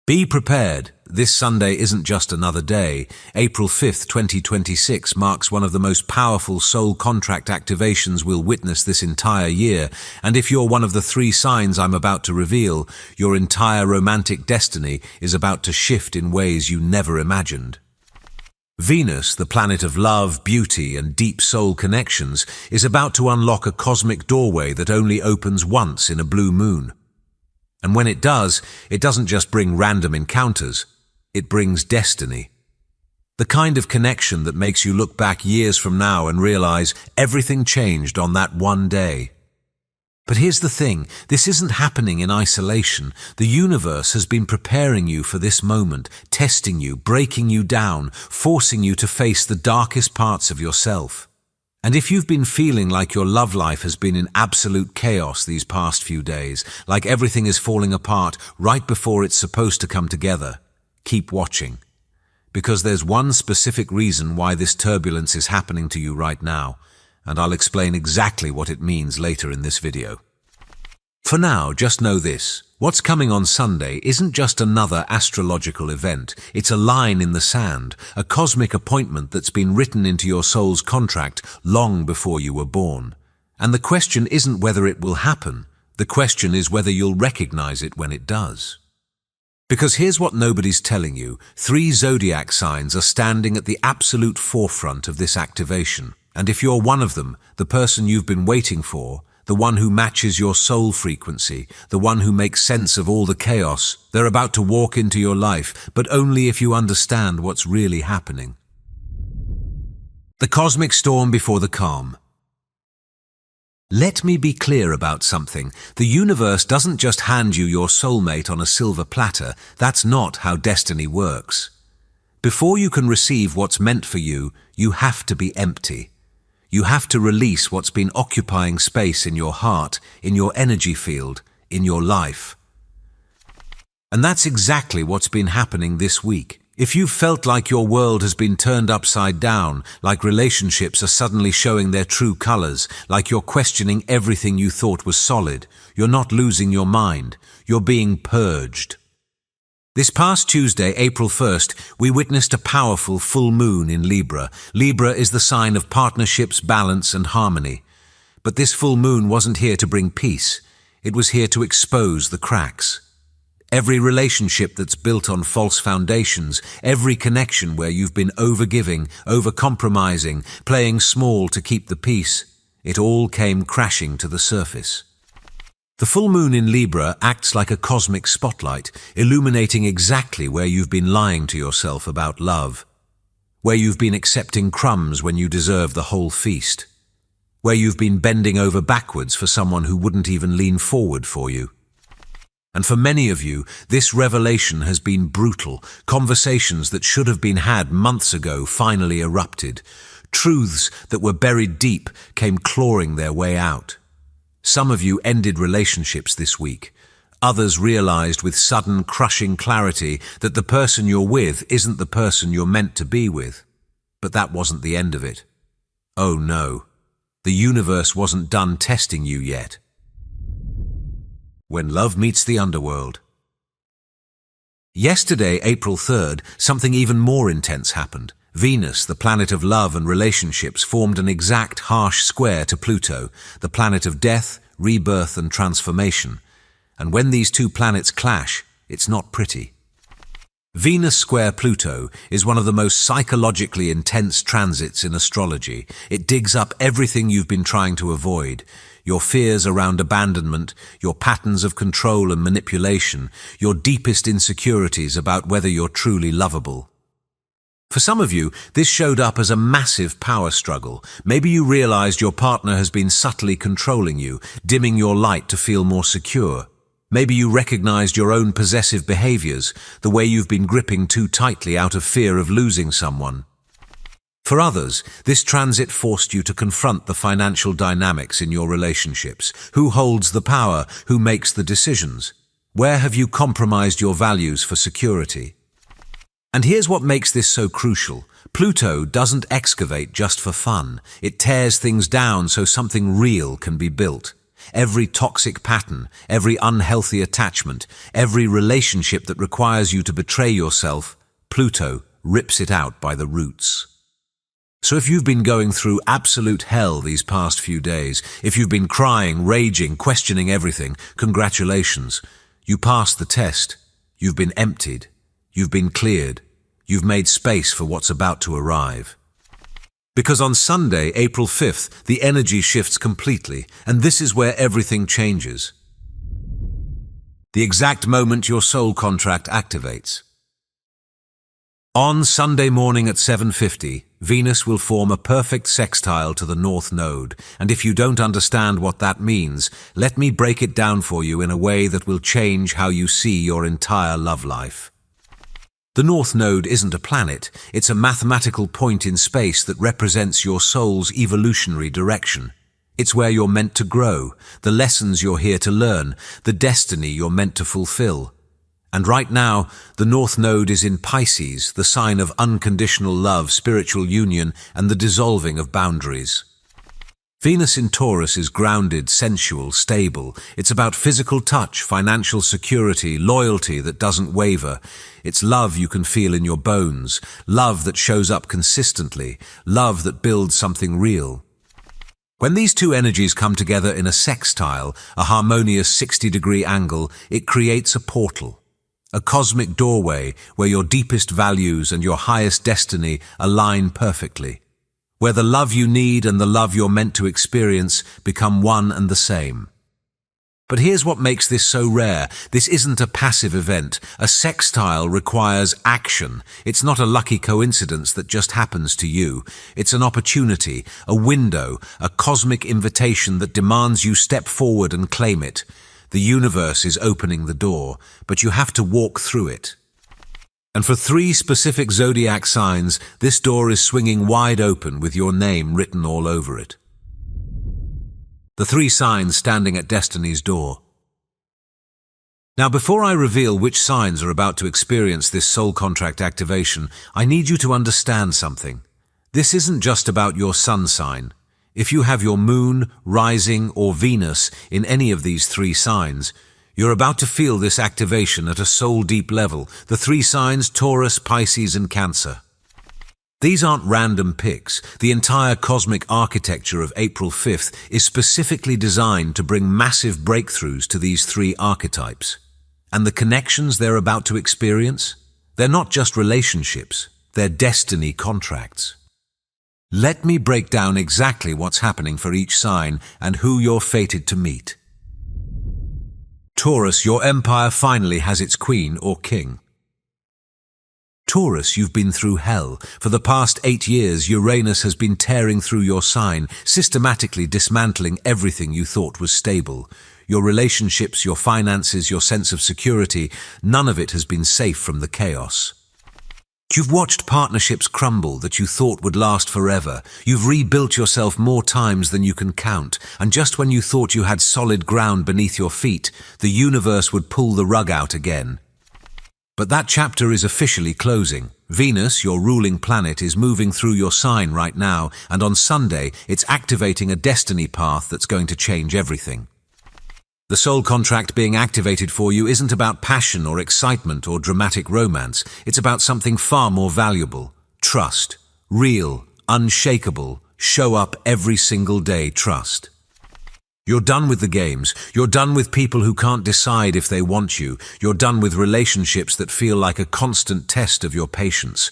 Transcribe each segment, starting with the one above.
Be prepared. This Sunday isn't just another day. April 5th, 2026 marks one of the most powerful soul contract activations we'll witness this entire year. And if you're one of the 3 signs I'm about to reveal, your entire romantic destiny is about to shift in ways you never imagined. Venus, the planet of love, beauty, and deep soul connections, is about to unlock a cosmic doorway that only opens once in a blue moon. And when it does, it doesn't just bring random encounters, it brings destiny. The kind of connection that makes you look back years from now and realize everything changed on that one day. But here's the thing, this isn't happening in isolation. The universe has been preparing you for this moment, testing you, breaking you down, forcing you to face the darkest parts of yourself. And if you've been feeling like your love life has been in absolute chaos these past few days, like everything is falling apart right before it's supposed to come together, keep watching. Because there's one specific reason why this turbulence is happening to you right now, and I'll explain exactly what it means later in this video. For now, just know this. What's coming on Sunday isn't just another astrological event. It's a line in the sand, a cosmic appointment that's been written into your soul's contract long before you were born. And the question isn't whether it will happen. The question is whether you'll recognize it when it does. Because here's what nobody's telling you. 3 zodiac signs are standing at the absolute forefront of this activation. And if you're one of them, the person you've been waiting for, the one who matches your soul frequency, the one who makes sense of all the chaos, they're about to walk into your life, but only if you understand what's really happening. The cosmic storm before the calm. Let me be clear about something. The universe doesn't just hand you your soulmate on a silver platter. That's not how destiny works. Before you can receive what's meant for you, you have to be empty. You have to release what's been occupying space in your heart, in your energy field, in your life. And that's exactly what's been happening this week. If you've felt like your world has been turned upside down, like relationships are suddenly showing their true colors, like you're questioning everything you thought was solid, you're not losing your mind, you're being purged. This past Tuesday, April 1st, we witnessed a powerful full moon in Libra. Libra is the sign of partnerships, balance, and harmony. But this full moon wasn't here to bring peace. It was here to expose the cracks. Every relationship that's built on false foundations, every connection where you've been overgiving, overcompromising, playing small to keep the peace, it all came crashing to the surface. The full moon in Libra acts like a cosmic spotlight, illuminating exactly where you've been lying to yourself about love, where you've been accepting crumbs when you deserve the whole feast, where you've been bending over backwards for someone who wouldn't even lean forward for you. And for many of you, this revelation has been brutal. Conversations that should have been had months ago finally erupted. Truths that were buried deep came clawing their way out. Some of you ended relationships this week. Others realized with sudden, crushing clarity that the person you're with isn't the person you're meant to be with. But that wasn't the end of it. Oh no, the universe wasn't done testing you yet. When love meets the underworld. Yesterday, April 3rd, something even more intense happened. Venus, the planet of love and relationships, formed an exact harsh square to Pluto, the planet of death, rebirth, and transformation. And when these 2 planets clash, it's not pretty. Venus square Pluto is one of the most psychologically intense transits in astrology. It digs up everything you've been trying to avoid. Your fears around abandonment, your patterns of control and manipulation, your deepest insecurities about whether you're truly lovable. For some of you, this showed up as a massive power struggle. Maybe you realized your partner has been subtly controlling you, dimming your light to feel more secure. Maybe you recognized your own possessive behaviors, the way you've been gripping too tightly out of fear of losing someone. For others, this transit forced you to confront the financial dynamics in your relationships. Who holds the power? Who makes the decisions? Where have you compromised your values for security? And here's what makes this so crucial. Pluto doesn't excavate just for fun. It tears things down so something real can be built. Every toxic pattern, every unhealthy attachment, every relationship that requires you to betray yourself, Pluto rips it out by the roots. So if you've been going through absolute hell these past few days, if you've been crying, raging, questioning everything, congratulations. You passed the test. You've been emptied. You've been cleared. You've made space for what's about to arrive. Because on Sunday, April 5th, the energy shifts completely, and this is where everything changes. The exact moment your soul contract activates. On Sunday morning at 7:50, Venus will form a perfect sextile to the North Node, and if you don't understand what that means, let me break it down for you in a way that will change how you see your entire love life. The North Node isn't a planet, it's a mathematical point in space that represents your soul's evolutionary direction. It's where you're meant to grow, the lessons you're here to learn, the destiny you're meant to fulfill. And right now, the North Node is in Pisces, the sign of unconditional love, spiritual union, and the dissolving of boundaries. Venus in Taurus is grounded, sensual, stable. It's about physical touch, financial security, loyalty that doesn't waver. It's love you can feel in your bones, love that shows up consistently, love that builds something real. When these two energies come together in a sextile, a harmonious 60-degree angle, it creates a portal. A cosmic doorway where your deepest values and your highest destiny align perfectly. Where the love you need and the love you're meant to experience become one and the same. But here's what makes this so rare. This isn't a passive event. A sextile requires action. It's not a lucky coincidence that just happens to you. It's an opportunity, a window, a cosmic invitation that demands you step forward and claim it. The universe is opening the door, but you have to walk through it. And for 3 specific zodiac signs, this door is swinging wide open with your name written all over it. The 3 signs standing at destiny's door. Now, before I reveal which signs are about to experience this soul contract activation, I need you to understand something. This isn't just about your sun sign. If you have your moon, rising, or Venus in any of these 3 signs, you're about to feel this activation at a soul-deep level, the 3 signs Taurus, Pisces, and Cancer. These aren't random picks. The entire cosmic architecture of April 5th is specifically designed to bring massive breakthroughs to these 3 archetypes. And the connections they're about to experience? They're not just relationships, they're destiny contracts. Let me break down exactly what's happening for each sign and who you're fated to meet. Taurus, your empire finally has its queen or king. Taurus, you've been through hell. For the past 8 years, Uranus has been tearing through your sign, systematically dismantling everything you thought was stable. Your relationships, your finances, your sense of security, none of it has been safe from the chaos. You've watched partnerships crumble that you thought would last forever. You've rebuilt yourself more times than you can count, and just when you thought you had solid ground beneath your feet, the universe would pull the rug out again. But that chapter is officially closing. Venus, your ruling planet, is moving through your sign right now, and on Sunday, it's activating a destiny path that's going to change everything. The soul contract being activated for you isn't about passion or excitement or dramatic romance. It's about something far more valuable. Trust. Real, unshakable, show up every single day trust. You're done with the games. You're done with people who can't decide if they want you. You're done with relationships that feel like a constant test of your patience.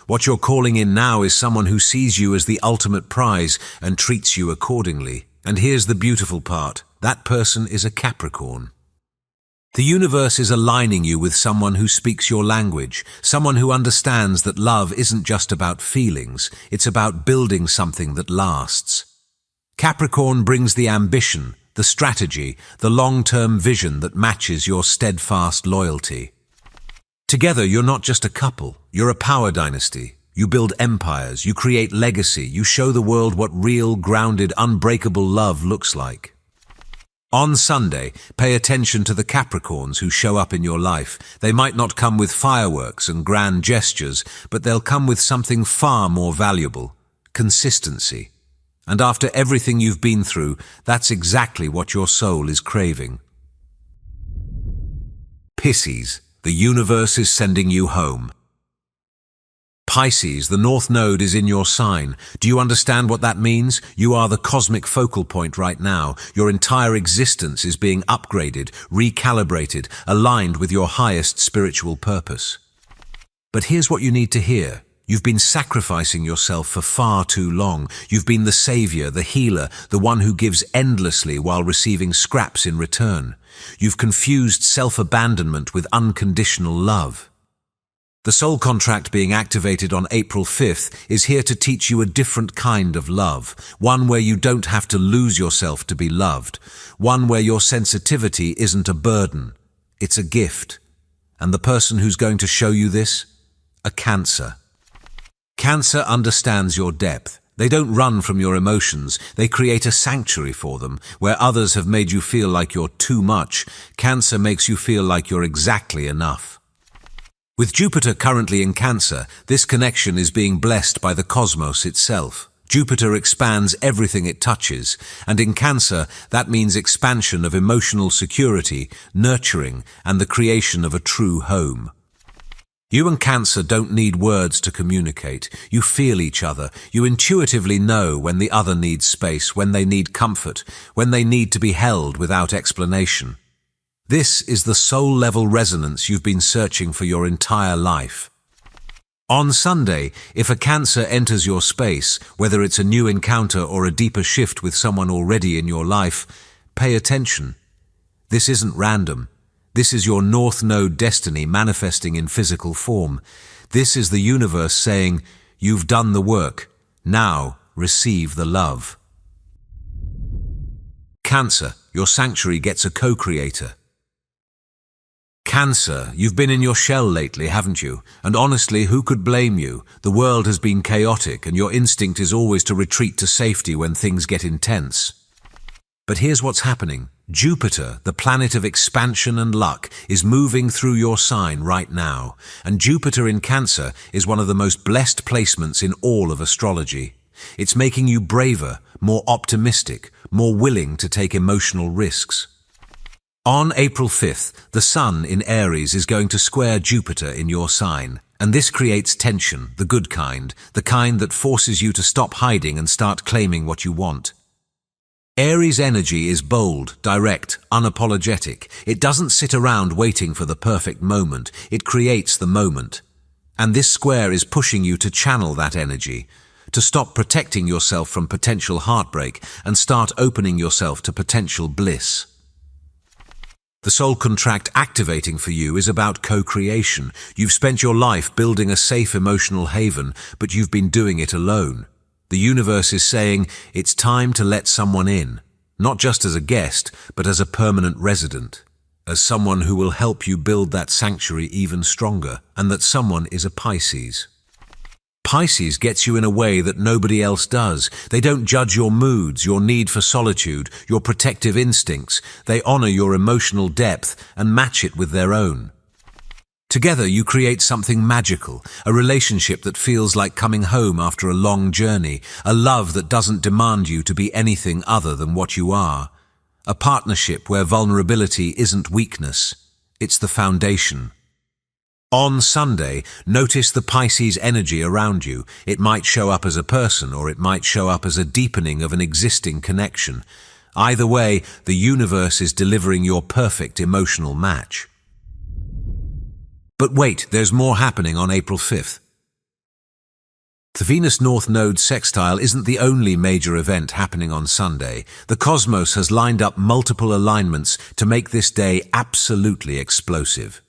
What you're calling in now is someone who sees you as the ultimate prize and treats you accordingly. And here's the beautiful part. That person is a Capricorn. The universe is aligning you with someone who speaks your language, someone who understands that love isn't just about feelings, it's about building something that lasts. Capricorn brings the ambition, the strategy, the long-term vision that matches your steadfast loyalty. Together, you're not just a couple, you're a power dynasty. You build empires, you create legacy, you show the world what real, grounded, unbreakable love looks like. On Sunday, pay attention to the Capricorns who show up in your life. They might not come with fireworks and grand gestures, but they'll come with something far more valuable: consistency. And after everything you've been through, that's exactly what your soul is craving. Pisces, the universe is sending you home. Pisces, the North Node is in your sign. Do you understand what that means? You are the cosmic focal point right now. Your entire existence is being upgraded, recalibrated, aligned with your highest spiritual purpose. But here's what you need to hear. You've been sacrificing yourself for far too long. You've been the savior, the healer, the one who gives endlessly while receiving scraps in return. You've confused self-abandonment with unconditional love. The soul contract being activated on April 5th is here to teach you a different kind of love, one where you don't have to lose yourself to be loved, one where your sensitivity isn't a burden, it's a gift. And the person who's going to show you this? A Cancer. Cancer understands your depth. They don't run from your emotions. They create a sanctuary for them. Where others have made you feel like you're too much, Cancer makes you feel like you're exactly enough. With Jupiter currently in Cancer, this connection is being blessed by the cosmos itself. Jupiter expands everything it touches, and in Cancer, that means expansion of emotional security, nurturing, and the creation of a true home. You and Cancer don't need words to communicate. You feel each other. You intuitively know when the other needs space, when they need comfort, when they need to be held without explanation. This is the soul-level resonance you've been searching for your entire life. On Sunday, if a Cancer enters your space, whether it's a new encounter or a deeper shift with someone already in your life, pay attention. This isn't random. This is your North Node destiny manifesting in physical form. This is the universe saying, you've done the work. Now, receive the love. Cancer, your sanctuary gets a co-creator. Cancer, you've been in your shell lately, haven't you? And honestly, who could blame you? The world has been chaotic, and your instinct is always to retreat to safety when things get intense. But here's what's happening. Jupiter, the planet of expansion and luck, is moving through your sign right now. And Jupiter in Cancer is one of the most blessed placements in all of astrology. It's making you braver, more optimistic, more willing to take emotional risks. On April 5th, the Sun in Aries is going to square Jupiter in your sign. And this creates tension, the good kind, the kind that forces you to stop hiding and start claiming what you want. Aries energy is bold, direct, unapologetic. It doesn't sit around waiting for the perfect moment. It creates the moment. And this square is pushing you to channel that energy, to stop protecting yourself from potential heartbreak and start opening yourself to potential bliss. The soul contract activating for you is about co-creation. You've spent your life building a safe emotional haven, but you've been doing it alone. The universe is saying it's time to let someone in, not just as a guest, but as a permanent resident, as someone who will help you build that sanctuary even stronger, and that someone is a Pisces. Pisces gets you in a way that nobody else does. They don't judge your moods, your need for solitude, your protective instincts. They honor your emotional depth and match it with their own. Together you create something magical, a relationship that feels like coming home after a long journey, a love that doesn't demand you to be anything other than what you are, a partnership where vulnerability isn't weakness, it's the foundation. On Sunday, notice the Pisces energy around you. It might show up as a person or it might show up as a deepening of an existing connection. Either way, the universe is delivering your perfect emotional match. But wait, there's more happening on April 5th. The Venus North Node sextile isn't the only major event happening on Sunday. The cosmos has lined up multiple alignments to make this day absolutely explosive.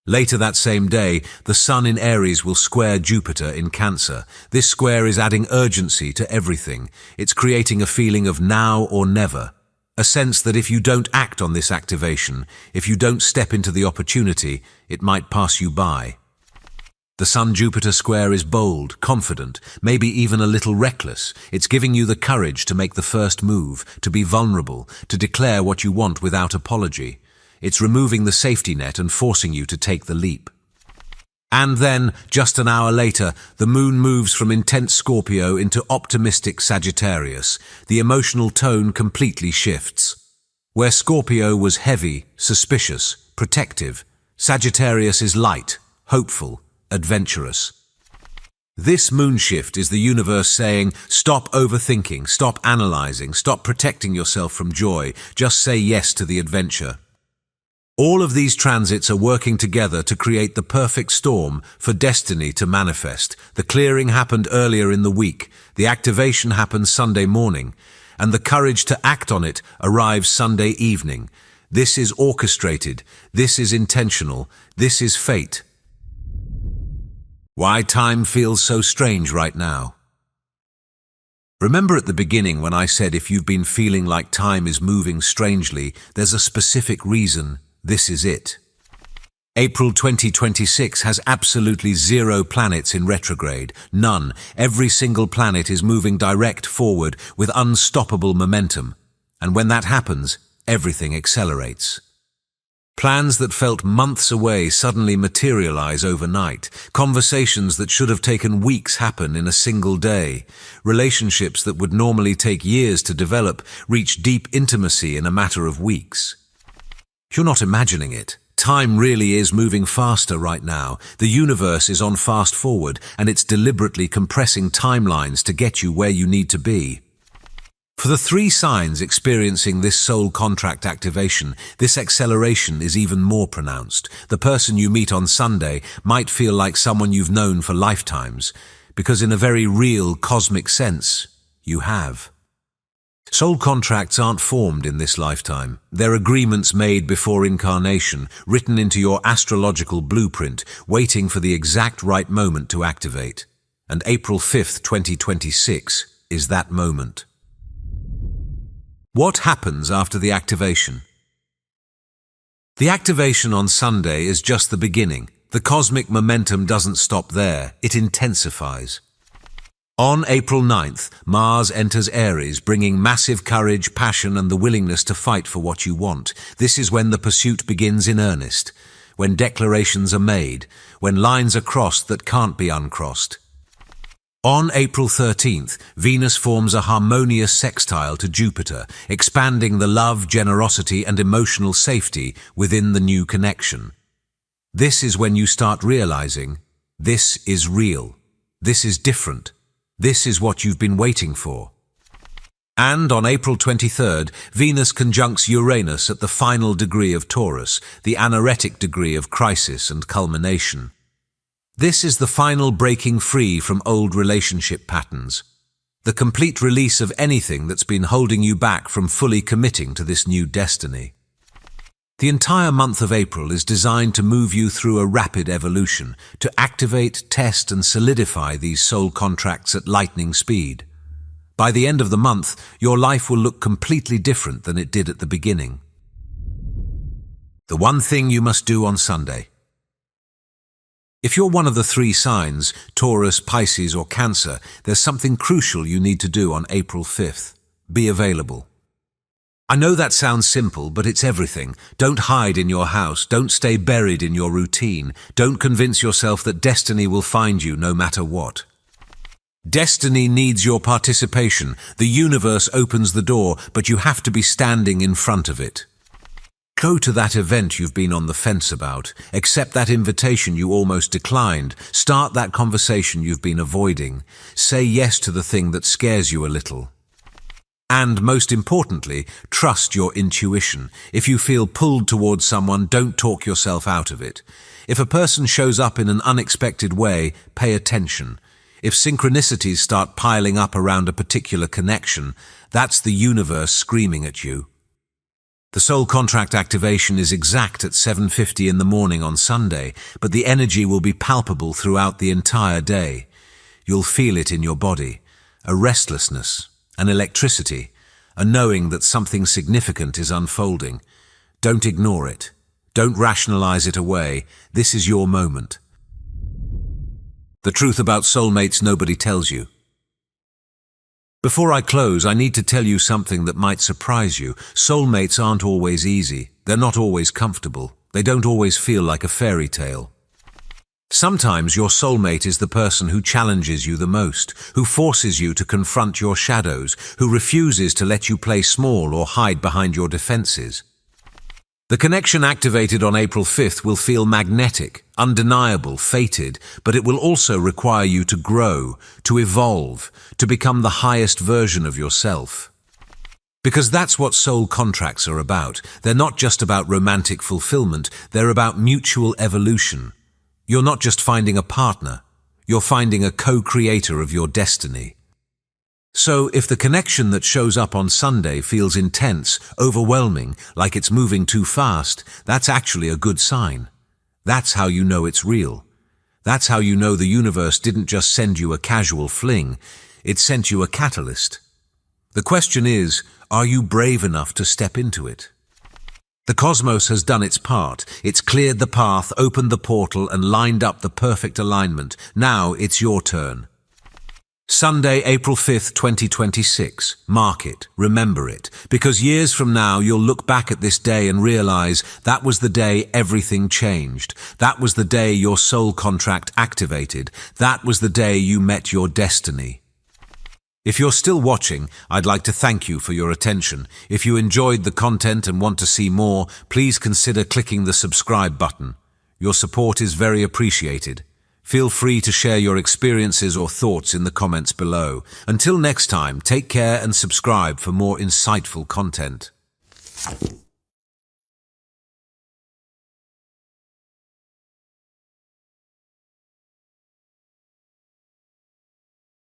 Later that same day, the Sun in Aries will square Jupiter in Cancer. This square is adding urgency to everything. It's creating a feeling of now or never. A sense that if you don't act on this activation, if you don't step into the opportunity, it might pass you by. The Sun-Jupiter square is bold, confident, maybe even a little reckless. It's giving you the courage to make the first move, to be vulnerable, to declare what you want without apology. It's removing the safety net and forcing you to take the leap. And then, just an hour later, the moon moves from intense Scorpio into optimistic Sagittarius. The emotional tone completely shifts. Where Scorpio was heavy, suspicious, protective, Sagittarius is light, hopeful, adventurous. This moon shift is the universe saying, stop overthinking, stop analyzing, stop protecting yourself from joy, just say yes to the adventure. All of these transits are working together to create the perfect storm for destiny to manifest. The clearing happened earlier in the week, the activation happened Sunday morning, and the courage to act on it arrives Sunday evening. This is orchestrated, this is intentional, this is fate. Why time feels so strange right now? Remember at the beginning when I said if you've been feeling like time is moving strangely, there's a specific reason. This is it. April 2026 has absolutely 0 planets in retrograde. None. Every single planet is moving direct forward with unstoppable momentum. And when that happens, everything accelerates. Plans that felt months away suddenly materialize overnight. Conversations that should have taken weeks happen in a single day. Relationships that would normally take years to develop reach deep intimacy in a matter of weeks. You're not imagining it. Time really is moving faster right now. The universe is on fast forward, and it's deliberately compressing timelines to get you where you need to be. For the 3 signs experiencing this soul contract activation, this acceleration is even more pronounced. The person you meet on Sunday might feel like someone you've known for lifetimes, because in a very real cosmic sense, you have. Soul contracts aren't formed in this lifetime. They're agreements made before incarnation, written into your astrological blueprint, waiting for the exact right moment to activate. And April 5th, 2026 is that moment. What happens after the activation? The activation on Sunday is just the beginning. The cosmic momentum doesn't stop there, it intensifies. On April 9th, Mars enters Aries, bringing massive courage, passion, and the willingness to fight for what you want. This is when the pursuit begins in earnest, when declarations are made, when lines are crossed that can't be uncrossed. On April 13th, Venus forms a harmonious sextile to Jupiter, expanding the love, generosity, and emotional safety within the new connection. This is when you start realizing, this is real, this is different. This is what you've been waiting for. And on April 23rd, Venus conjuncts Uranus at the final degree of Taurus, the anaretic degree of crisis and culmination. This is the final breaking free from old relationship patterns, the complete release of anything that's been holding you back from fully committing to this new destiny. The entire month of April is designed to move you through a rapid evolution, to activate, test, and solidify these soul contracts at lightning speed. By the end of the month, your life will look completely different than it did at the beginning. The one thing you must do on Sunday. If you're one of the 3 signs, Taurus, Pisces, or Cancer, there's something crucial you need to do on April 5th. Be available. I know that sounds simple, but it's everything. Don't hide in your house. Don't stay buried in your routine. Don't convince yourself that destiny will find you no matter what. Destiny needs your participation. The universe opens the door, but you have to be standing in front of it. Go to that event you've been on the fence about. Accept that invitation you almost declined. Start that conversation you've been avoiding. Say yes to the thing that scares you a little. And most importantly, trust your intuition. If you feel pulled towards someone, don't talk yourself out of it. If a person shows up in an unexpected way, pay attention. If synchronicities start piling up around a particular connection, that's the universe screaming at you. The soul contract activation is exact at 7:50 in the morning on Sunday, but the energy will be palpable throughout the entire day. You'll feel it in your body, a restlessness, an electricity, a knowing that something significant is unfolding. Don't ignore it. Don't rationalize it away. This is your moment. The truth about soulmates nobody tells you. Before I close, I need to tell you something that might surprise you. Soulmates aren't always easy. They're not always comfortable. They don't always feel like a fairy tale. Sometimes your soulmate is the person who challenges you the most, who forces you to confront your shadows, who refuses to let you play small or hide behind your defenses. The connection activated on April 5th will feel magnetic, undeniable, fated, but it will also require you to grow, to evolve, to become the highest version of yourself. Because that's what soul contracts are about. They're not just about romantic fulfillment, they're about mutual evolution. You're not just finding a partner, you're finding a co-creator of your destiny. So, if the connection that shows up on Sunday feels intense, overwhelming, like it's moving too fast, that's actually a good sign. That's how you know it's real. That's how you know the universe didn't just send you a casual fling, it sent you a catalyst. The question is, are you brave enough to step into it? The cosmos has done its part. It's cleared the path, opened the portal, and lined up the perfect alignment. Now it's your turn. Sunday, April 5th, 2026. Mark it, remember it, because years from now you'll look back at this day and realize that was the day everything changed. That was the day your soul contract activated. That was the day you met your destiny. If you're still watching, I'd like to thank you for your attention. If you enjoyed the content and want to see more, please consider clicking the subscribe button. Your support is very appreciated. Feel free to share your experiences or thoughts in the comments below. Until next time, take care and subscribe for more insightful content.